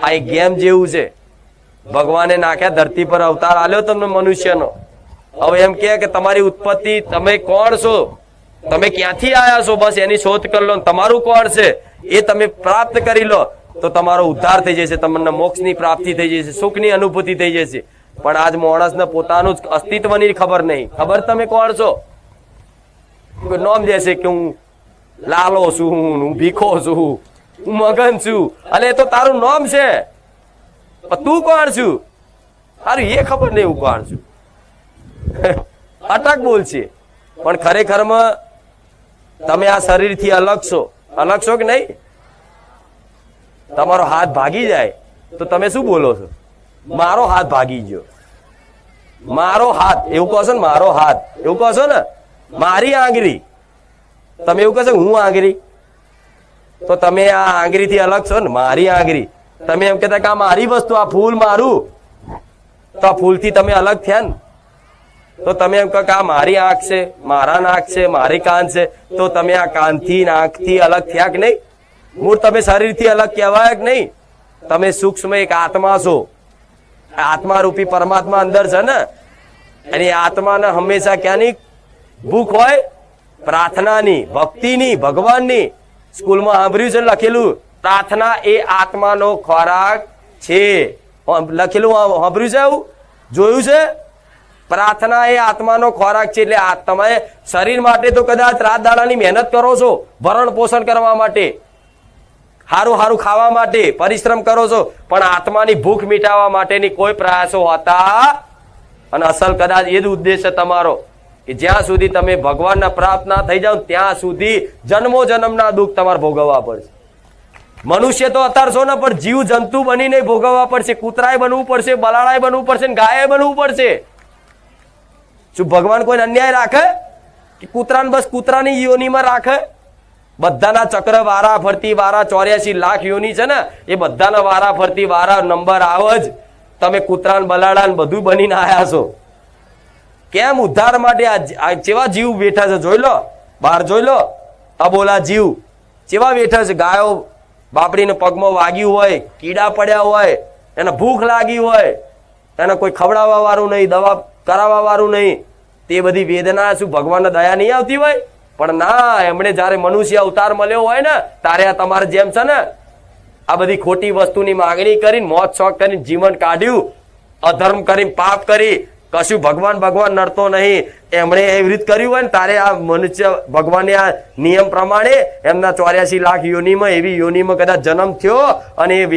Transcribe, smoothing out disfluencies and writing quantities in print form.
આ એક ગેમ જેવું છે. ભગવાને નાખ્યા ધરતી પર અવતાર આલ્યો તમને મનુષ્યનો. હવે એમ કે તમારી ઉત્પત્તિ, તમે કોણ છો, તમે ક્યાંથી આયા છો, બસ એની શોધ કરી લો. તમારું કોણ છે એ તમે પ્રાપ્ત કરી લો તો તમારો ઉદ્ધાર થઈ જશે, તમને મોક્ષની પ્રાપ્તિ થઈ જશે, સુખની અનુભૂતિ થઈ જશે. પણ આજ માણસને પોતાનું જ અસ્તિત્વની ખબર નહીં. ખબર તમે કોણ છો? નામ દેશે કે હું લાલો છું, હું ભીખો છું, હું મગન છું. અલે એ તો તારું નામ છે, તું કોણ છું તારું એ ખબર નહીં હું કોણ છું. અટક બોલ છે. પણ ખરેખરમાં તમે આ શરીરથી અલગ છો. અલગ છો કે નહીં? તમારો હાથ ભાગી જાય તો તમે શું બોલો છો? મારો હાથ ભાગી ગયો, મારો હાથ એવું કહો છો ને, મારો હાથ એવું કહો છો ને, મારી આંગળી તમે એવું કહો છો હું આંગળી, તો તમે આ આંગળીથી અલગ છો ને. મારી આંગળી તમે એમ કહેતા કે આ મારી વસ્તુ, આ ફૂલ મારું, તો આ ફૂલથી તમે અલગ થયા ને. તો તમે એમ કહો કે આ મારી આંખ છે, મારા નાક છે, મારી કાન છે, તો તમે આ કાનથી નાકથી અલગ થયા કે નહીં? મૂળ તમે શરીરથી અલગ કહેવાય કે નહીં? તમે સૂક્ષ્મ એક આત્મા છો. આત્મા રૂપી પરમાત્મા અંદર છે ને, અને આત્માને હંમેશા ક્યાંની ભૂખ હોય? પ્રાર્થનાની, ભક્તિની, ભગવાનની. સ્કૂલમાં સાંભળ્યું છે લખેલું, પ્રાર્થના એ આત્માનો ખોરાક છે. લખેલું સાંભળ્યું છે, એવું જોયું છે? પ્રાર્થના એ આત્માનો ખોરાક છે. એટલે તમે શરીર માટે તો કદાચ રાત દાડાની મહેનત કરો છો, ભરણ પોષણ કરવા માટે, સારું સારું ખાવા માટે પરિશ્રમ કરો છો, પણ આત્માની ભૂખ મિટાવવા માટેની કોઈ પ્રયાસો હોતા. અને અસલ કદાચ એ જ ઉદ્દેશ છે તમારો કે જ્યાં સુધી તમે ભગવાનના પ્રાપ્ત ના થઈ જાવ ત્યાં સુધી જન્મો જન્મના દુઃખ તમારે ભોગવવા પડશે. મનુષ્ય તો અત્યારે છો ને, પણ જીવ જંતુ બનીને ભોગવવા પડશે. કૂતરાય બનવું પડશે, બલાડાય બનવું પડશે, ગાય બનવું પડશે. શું ભગવાન કોઈ અન્યાય રાખે કે કૂતરાને બસ કૂતરાની યોનીમાં રાખે? બધાના ચક્ર વારા ફરતી વારા 84 લાખ યોની છે ને, એ બધાના વારા ફરતી વારા નંબર આવે જ. તમે કૂતરાને બલાડાને બધું બનીને આયા છો. કેમ? ઉદ્ધાર માટે. આ કેવા જીવ બેઠા છે જોઈ લો, બહાર જોઈ લો. અબોલા જીવ કેવા બેઠા છે. ગાયો બાપડીને પગમાં વાગ્યું હોય, કીડા પડ્યા હોય, એને ભૂખ લાગી હોય, એને કોઈ ખવડાવવા વાળું નહીં, દવા કરાવવા વાળું નહીં, તે બધી વેદના શું ભગવાનને દયા નહીં આવતી હોય? પણ ના, એમણે જયારે મનુષ્ય અવતાર મળ્યો હોય ને, તારે આ તમારે જેમ છે ને, આ બધી ખોટી વસ્તુની માગણી કરીને, મોત શોખ કરીને જીવન કાઢ્યું, અધર્મ કરીને, પાપ કરી, કશું ભગવાન નડતો નહીં. એમણે એવી રીત કર્યું હોય ને, તારે આ મનુષ્ય ભગવાનને આ નિયમ પ્રમાણે એમના 84 લાખ યોનીમાં એવી યોનીમાં કદાચ જન્મ થયો અને